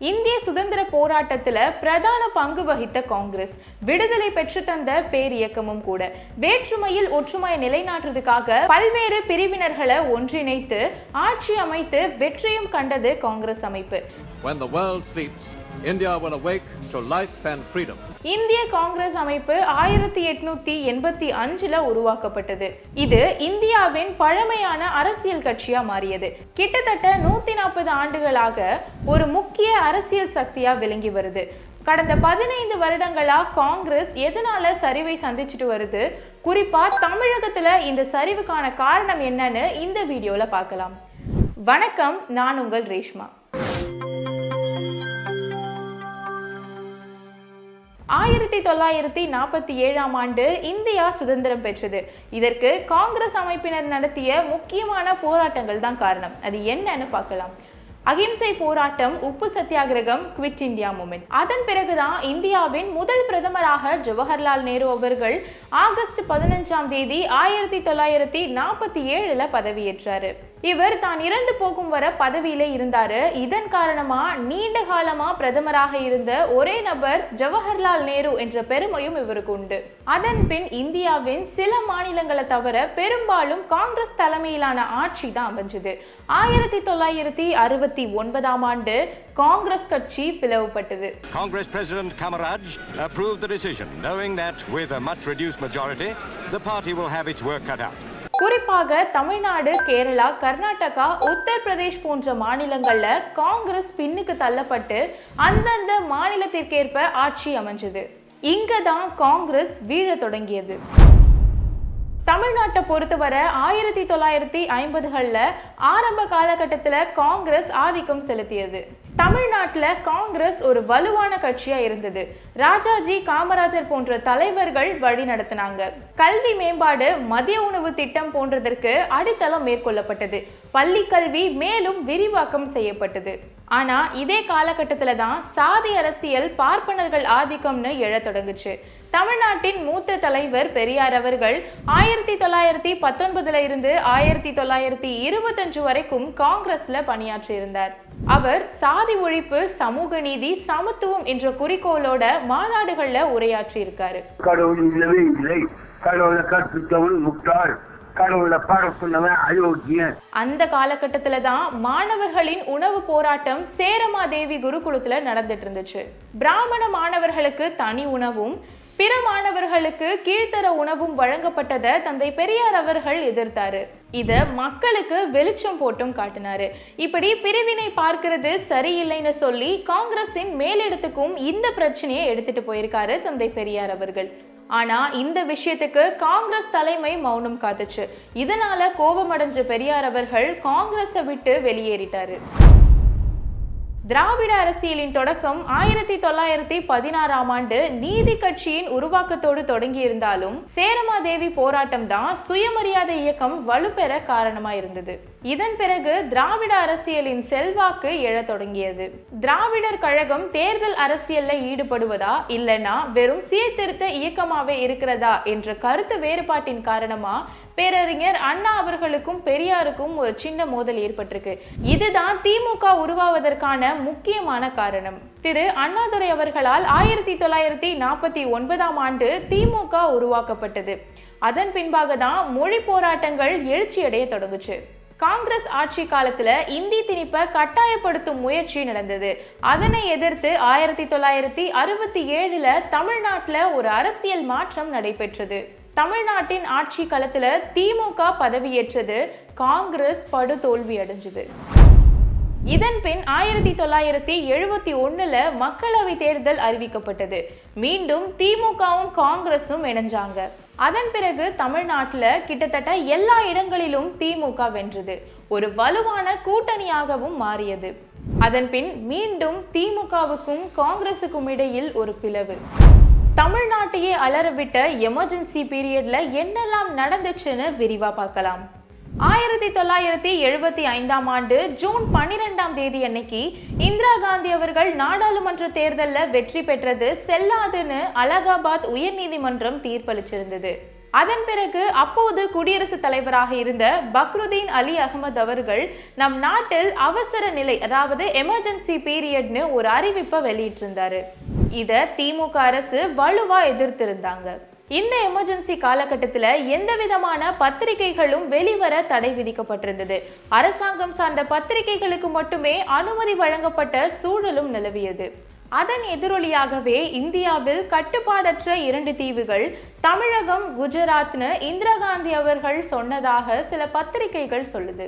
இந்திய சுதந்திர போராட்டத்தில் பிரதான பங்கு வகித்த காங்கிரஸ் விடுதலை பெற்று தந்த பேரியக்கமும் கூட வேற்றுமையில் ஒற்றுமையை நிலைநாட்டுறதுக்காக பல்வேறு பிரிவினர்களை ஒன்றிணைத்து ஆட்சி அமைத்து வெற்றியும் கண்டது காங்கிரஸ் அமைப்பு. When the world sleeps, India will awake to life and freedom. இந்திய காங்கிரஸ் அமைப்பு 1885 உருவாக்கப்பட்டது. இது இந்தியாவின் பழமையான அரசியல் கட்சியா மாறியது. கிட்டத்தட்ட 140 ஆண்டுகளாக ஒரு முக்கிய அரசியல் சக்தியா விளங்கி வருது. கடந்த 15 வருடங்களா காங்கிரஸ் எதனால சரிவை சந்திச்சுட்டு வருது, குறிப்பா தமிழகத்துல இந்த சரிவுக்கான காரணம் என்னன்னு இந்த வீடியோல பார்க்கலாம். வணக்கம், நான் உங்கள் ரேஷ்மா. 1947ஆம் ஆண்டு இந்தியா சுதந்திரம் பெற்றது. இதற்கு காங்கிரஸ் அமைப்பினர் நடத்திய முக்கியமான போராட்டங்கள் தான் காரணம். அது என்னன்னு பார்க்கலாம். அகிம்சை போராட்டம், உப்பு சத்தியாகிரகம், குவிட் இந்தியா மூமெண்ட். அதன் பிறகுதான் இந்தியாவின் முதல் பிரதமராக ஜவஹர்லால் நேரு அவர்கள் ஆகஸ்ட் 15ஆம் தேதி 1947 பதவியேற்றாரு. இவர் தான் இறந்து போகும் வர பதவியில இருந்தாரு. இதன் காரணமா நீண்ட காலமா பிரதமராக இருந்த ஒரே நபர் ஜவஹர்லால் நேரு என்ற பெருமையும் இவருக்கு உண்டு. அதன் பின் இந்தியாவின் சில மாநிலங்களை தவிர பெரும்பாலும் காங்கிரஸ் தலைமையிலான ஆட்சி தான் அமைஞ்சது. 1969ஆம் ஆண்டு காங்கிரஸ் கட்சி பிளவுபட்டது. Congress President Kamaraj approved the decision, knowing that with a much reduced majority, the party will have its work cut out. குறிப்பாக தமிழ்நாடு, கேரளா, கர்நாடகா, உத்தரப்பிரதேஷ் போன்ற மாநிலங்கள்ல காங்கிரஸ் பின்னுக்கு தள்ளப்பட்டு அந்தந்த மாநிலத்திற்கேற்ப ஆட்சி அமைஞ்சது. இங்கதான் காங்கிரஸ் வீழ தொடங்கியது. தமிழ்நாட்டை பொறுத்தவரை 1950களில் ஆரம்ப காலகட்டத்தில் காங்கிரஸ் ஆதிக்கம் செலுத்தியது. தமிழ்நாட்டில் காங்கிரஸ் ஒரு வலுவான கட்சியா இருந்தது. ராஜாஜி, காமராஜர் போன்ற தலைவர்கள் வழி நடத்தினாங்க. கல்வி மேம்பாடு, மதிய உணவு திட்டம் போன்றதற்கு அடித்தளம் மேற்கொள்ளப்பட்டது. பள்ளி கல்வி மேலும் விரிவாக்கம் செய்யப்பட்டது. ஆனா இதே காலகட்டத்துல தான் சாதி அரசியல், பார்ப்பனர்கள் ஆதிக்கம்னு எழத் தொடங்குச்சு. தமிழ்நாட்டின் மூத்த தலைவர் பெரியார் அவர்கள் 1919 இருந்து 1925 வரைக்கும் காங்கிரஸ்ல பணியாற்றி இருந்தார். அவர் சாதி ஒழிப்பு, சமூக நீதி, சமத்துவம் என்ற குறிக்கோளோட மாநாடுகள்ல உரையாற்றி இருக்காரு. கடவுள் இல்லவே இல்லை, கடவுளை கற்பித்தவன் முட்டாள், கடவுளை பாட சொன்னவன் அயோக்கியன். அந்த காலகட்டத்துல தான் மாணவர்களின் உணவு போராட்டம் சேரமாதேவி குருகுலத்துல நடந்துட்டு இருந்துச்சு. பிராமண மாணவர்களுக்கு தனி உணவும் பிற மாணவர்களுக்கு கீழ்த்தர உணவும் வழங்கப்பட்டதை தந்தை பெரியார் அவர்கள் எதிர்த்தாரு. இத மக்களுக்கு வெளிச்சம் போட்டும் காட்டினாரு. இப்படி பிரிவினை பார்க்கிறது சரியில்லைன்னு சொல்லி காங்கிரசின் மேலிடத்துக்கும் இந்த பிரச்சனையை எடுத்துட்டு போயிருக்காரு தந்தை பெரியார் அவர்கள். ஆனா இந்த விஷயத்துக்கு காங்கிரஸ் தலைமை மௌனம் காத்துச்சு. இதனால கோபமடைஞ்ச பெரியார் அவர்கள் காங்கிரஸை விட்டு வெளியேறிட்டாரு. திராவிட அரசியலின் தொடக்கம் 1916ஆம் ஆண்டு நீதி கட்சியின் உருவாக்கத்தோடு தொடங்கி இருந்தாலும் சேரமாதேவி போராட்டம் தான் சுயமரியாதை இயக்கம் வலுப்பெற காரணமா இருந்தது. இதன் பிறகு திராவிட அரசியலின் செல்வாக்கு எழத் தொடங்கியது. திராவிடர் கழகம் தேர்தல் அரசியல்ல ஈடுபடுவதா இல்லைன்னா வெறும் சீர்திருத்த இயக்கமாவே இருக்கிறதா என்ற கருத்து வேறுபாட்டின் காரணமா பேரறிஞர் அண்ணா அவர்களுக்கும் பெரியாருக்கும் ஒரு சின்ன மோதல் ஏற்பட்டிருக்கு. இதுதான் திமுக உருவாவதற்கான முக்கியமான காரணம். திரு அண்ணாதுரை அவர்களால் 1949ஆம் ஆண்டு திமுக உருவாக்கப்பட்டது. அதன் பின்பாக தான் மொழி போராட்டங்கள் எழுச்சியடைய தொடங்குச்சு. காங்கிரஸ் ஆட்சி காலத்துல இந்தி திணிப்பை கட்டாயப்படுத்தும் முயற்சி நடந்தது. அதனை எதிர்த்து 1967 தமிழ்நாட்டுல ஒரு அரசியல் மாற்றம் நடைபெற்றது. தமிழ்நாட்டின் ஆட்சி காலத்துல திமுக பதவியேற்றது. காங்கிரஸ் படு தோல்வி அடைஞ்சது. இதன் பின் 1971 மக்களவை தேர்தல் அறிவிக்கப்பட்டது. மீண்டும் திமுகவும் காங்கிரஸும் இணைஞ்சாங்க. அதன் பிறகு தமிழ்நாட்டுல கிட்டத்தட்ட எல்லா இடங்களிலும் திமுக வென்றது. ஒரு வலுவான கூட்டணியாகவும் மாறியது. அதன் பின் மீண்டும் திமுகவுக்கும் காங்கிரசுக்கும் இடையில் ஒரு பிளவு. தமிழ்நாட்டையே அலறவிட்ட எமர்ஜென்சி பீரியட்ல என்னெல்லாம் நடந்துச்சுன்னு விரிவா பார்க்கலாம். 1975ஆம் ஆண்டு ஜூன் 12ஆம் தேதி அன்னைக்கு இந்திரா காந்தி அவர்கள் நாடாளுமன்ற தேர்தலில் வெற்றி பெற்றது செல்லாதுன்னு அலகாபாத் உயர்நீதிமன்றம் தீர்ப்பளிச்சிருந்தது. அதன் பிறகு அப்போது குடியரசுத் தலைவராக இருந்த பக்ருதீன் அலி அகமது அவர்கள் நம் நாட்டில் அவசர நிலை, அதாவது எமர்ஜென்சி பீரியட்னு ஒரு அறிவிப்பை வெளியிட்டிருந்தாரு. இத திமுக அரசு வலுவா எதிர்த்திருந்தாங்க. இந்த எமர்ஜென்சி காலகட்டத்தில் எந்த விதமான பத்திரிகைகளும் வெளிவர தடை விதிக்கப்பட்டிருந்தது. அரசாங்கம் சார்ந்த பத்திரிகைகளுக்கு மட்டுமே அனுமதி வழங்கப்பட்ட சூழலும் நிலவியது. அதன் எதிரொலியாகவே இந்தியாவில் கட்டுப்பாடற்ற 2 தீவுகள் தமிழகம், குஜராத்னு இந்திரா காந்தி அவர்கள் சொன்னதாக சில பத்திரிகைகள் சொல்லுது.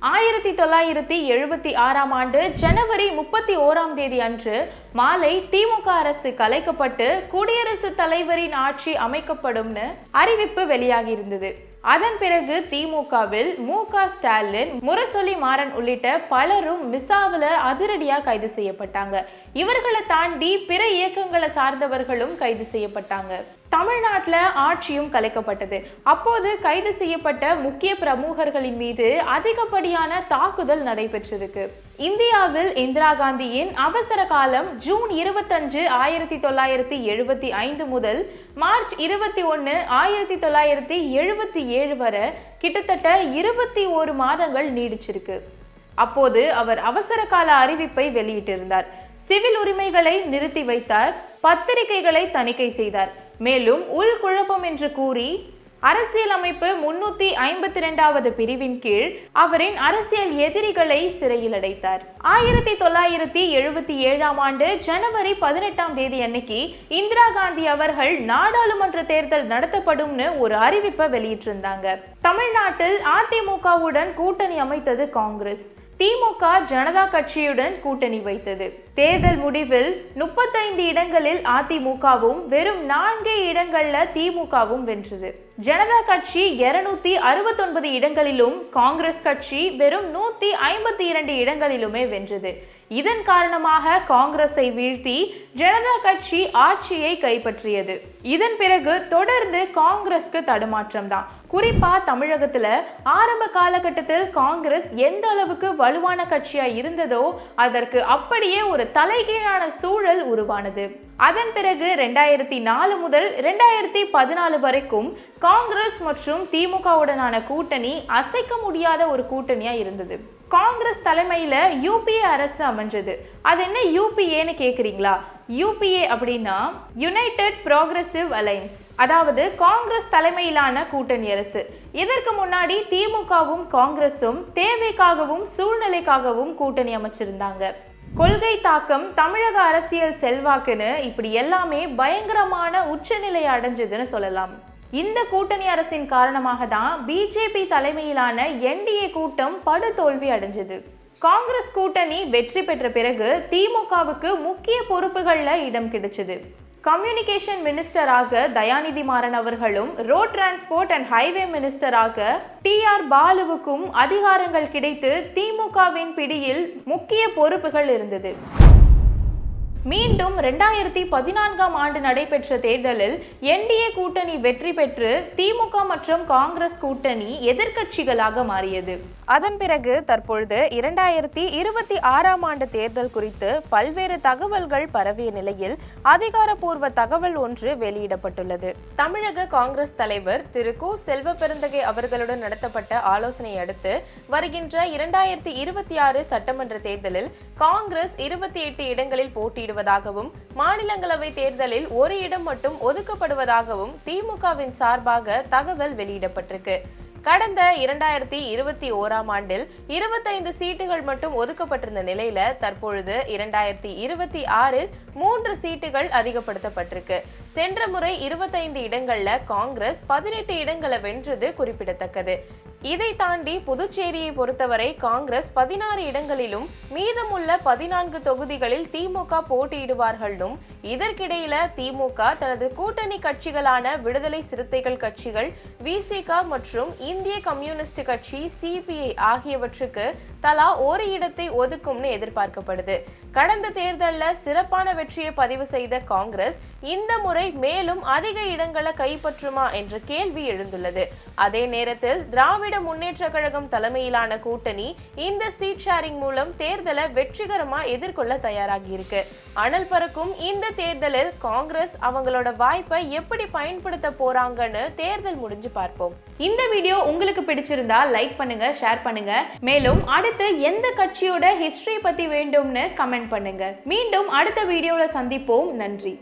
1976ஆம் ஆண்டு ஜனவரி 31ஆம் தேதி அன்று மாலை திமுக அரசு கலைக்கப்பட்டு குடியரசுத் தலைவரின் ஆட்சி அமைக்கப்படும்னு அறிவிப்பு வெளியாகி இருந்தது. அதன் பிறகு திமுகவில் மு.க. ஸ்டாலின், முரசொலி மாறன் உள்ளிட்ட பலரும் மிசாவில அதிரடியா கைது செய்யப்பட்டாங்க. இவர்களை தாண்டி பிற இயக்கங்களை சார்ந்தவர்களும் கைது செய்யப்பட்டாங்க. தமிழ்நாட்டில் ஆட்சியும் கலைக்கப்பட்டது. அப்போது கைது செய்யப்பட்ட முக்கிய பிரமுகர்களின் மீது அதிகப்படியான தாக்குதல் நடைபெற்றிருக்கு. இந்தியாவில் இந்திரா காந்தியின் அவசர காலம் ஜூன் 25, 1975 முதல் மார்ச் 21, 1977 வரை கிட்டத்தட்ட 21 மாதங்கள் நீடிச்சிருக்கு. அப்போது அவர் அவசர கால அறிவிப்பை வெளியிட்டிருந்தார். சிவில் உரிமைகளை நிறுத்தி வைத்தார், பத்திரிகைகளை தணிக்கை செய்தார். மேலும் உள்குழப்பம் என்று கூறி அரசியலமைப்பு 352வது பிரிவின் கீழ் அவரின் அரசியல் எதிரிகளை சிறையில் அடைத்தார். 1977ஆம் ஆண்டு ஜனவரி 18ஆம் தேதி அன்னைக்கு இந்திரா காந்தி அவர்கள் நாடாளுமன்ற தேர்தல் நடத்தப்படும்னு ஒரு அறிவிப்பை வெளியிட்டிருந்தாங்க. தமிழ்நாட்டில் அதிமுகவுடன் கூட்டணி அமைத்தது காங்கிரஸ். திமுக ஜனதா கட்சியுடன் கூட்டணி வைத்தது. தேர்தல் முடிவில் 35 இடங்களில் அதிமுகவும் வெறும் 4 இடங்கள்ல திமுகவும் வென்றது. ஜனதா கட்சி 269 இடங்களிலும் காங்கிரஸ் கட்சி வெறும் 152 இடங்களிலுமே வென்றது. இதன் காரணமாக காங்கிரஸை வீழ்த்தி ஜனதா கட்சி ஆட்சியை கைப்பற்றியது. இதன் பிறகு தொடர்ந்து காங்கிரஸ்க்கு தடுமாற்றம் தான். குறிப்பா தமிழகத்துல ஆரம்ப காலகட்டத்தில் காங்கிரஸ் எந்த அளவுக்கு வலுவான கட்சியா இருந்ததோ அதற்கு அப்படியே ஒரு தலைகீழான சூழல் உருவானது. அதன் பிறகு 2004 முதல் 2014 வரைக்கும் காங்கிரஸ் மற்றும் திமுகவுடனான கூட்டணி அசைக்க முடியாத ஒரு கூட்டணியா இருந்தது. காங்கிரஸ் தலைமையில யூபிஏ அரசு அமைஞ்சது. அது என்ன யூபிஏன்னு கேக்குறீங்களா? யூபிஏ அப்படின்னா யுனைடெட் ப்ரோக்ரசிவ் அலையன்ஸ், அதாவது காங்கிரஸ் தலைமையிலான கூட்டணி அரசு. இதற்கு முன்னாடி திமுகவும் காங்கிரஸும் தேவைக்காகவும் சூழ்நிலைக்காகவும் கூட்டணி அமைச்சிருந்தாங்க. கொள்கை தாக்கம், தமிழக அரசியல் செல்வாக்குன்னு இப்படி எல்லாமே பயங்கரமான உச்சநிலை அடைஞ்சதுன்னு சொல்லலாம். இந்த கூட்டணி அரசின் காரணமாக தான் பிஜேபி தலைமையிலான என்டிஏ கூட்டம் படுதோல்வி அடைஞ்சது. காங்கிரஸ் கூட்டணி வெற்றி பெற்ற பிறகு திமுகவுக்கு முக்கிய பொறுப்புகள்ல இடம் கிடைச்சது. கம்யூனிகேஷன் மினிஸ்டராக தயாநிதி மாறன் அவர்களும், ரோட் டிரான்ஸ்போர்ட் அண்ட் ஹைவே மினிஸ்டராக டி.ஆர். பாலுவுக்கும் அதிகாரங்கள் கிடைத்து திமுகவின் பிடியில் முக்கிய பொறுப்புகள் இருந்தது. மீண்டும் 2014ஆம் ஆண்டு நடைபெற்ற தேர்தலில் என்டிஏ கூட்டணி வெற்றி பெற்று திமுக மற்றும் காங்கிரஸ் கூட்டணி எதிர்க்கட்சிகளாக மாறியது. அதன் பிறகு தற்பொழுது 2026ஆம் ஆண்டு தேர்தல் குறித்து பல்வேறு தகவல்கள் பரவிய நிலையில் அதிகாரப்பூர்வ தகவல் ஒன்று வெளியிடப்பட்டுள்ளது. தமிழக காங்கிரஸ் தலைவர் திரு கு. செல்வபெருந்தகை அவர்களுடன் நடத்தப்பட்ட ஆலோசனையை அடுத்து வருகின்ற 2026 சட்டமன்ற தேர்தலில் காங்கிரஸ் 28 இடங்களில் போட்டியிடுவதாகவும், மாநிலங்களவை தேர்தலில் 1 இடம் மட்டும் ஒதுக்கப்படுவதாகவும் திமுகவின் சார்பாக தகவல் வெளியிடப்பட்டிருக்கு. கடந்த 2021ஆம் ஆண்டில் 25 சீட்டுகள் மட்டும் ஒதுக்கப்பட்டிருந்த நிலையில தற்பொழுது 2026இல் 3 சீட்டுகள் அதிகப்படுத்தப்பட்டிருக்கு. சென்ற முறை 25 இடங்கள்ல காங்கிரஸ் 18 இடங்களை வென்றது குறிப்பிடத்தக்கது. இதை தாண்டி புதுச்சேரியை பொறுத்தவரை காங்கிரஸ் 16 இடங்களிலும் மீதமுள்ள 14 தொகுதிகளில் திமுக போட்டியிடுவார்களும், இதற்கிடையில திமுக தனது கூட்டணி கட்சிகளான விடுதலை சிறுத்தைகள் கட்சிகள், விசிக மற்றும் இந்திய கம்யூனிஸ்ட் கட்சி சிபிஐ ஆகியவற்றுக்கு தலா 1 இடத்தை ஒதுக்கும்னு எதிர்பார்க்கப்படுது. கடந்த தேர்தலில் சிறப்பான வெற்றியை பதிவு செய்த காங்கிரஸ் இந்த முறை முறை மேலும் அதிக இடங்களை கைப்பற்றுமா என்ற கேள்வி எழுந்துள்ளது. அதே நேரத்தில் திராவிட முன்னேற்ற கழகம் தலைமையிலான கூட்டணி இந்த சீட் ஷேரிங் மூலம் தேர்தலை வெற்றிகரமா எதிர்கொள்ள தயாராகி இருக்கு. அனல் பறக்கும் இந்த தேர்தலில் காங்கிரஸ் அவங்களோட வாய்ப்பை எப்படி பயன்படுத்த போறாங்கன்னு தேர்தல் முடிஞ்சு பார்ப்போம். இந்த வீடியோ உங்களுக்கு பிடிச்சிருந்தா லைக் பண்ணுங்க, ஷேர் பண்ணுங்க. மேலும் அடுத்து எந்த கட்சியோட ஹிஸ்டரி பத்தி வேண்டும்னு கமெண்ட் பண்ணுங்க. மீண்டும் அடுத்த வீடியோல சந்திப்போம். நன்றி.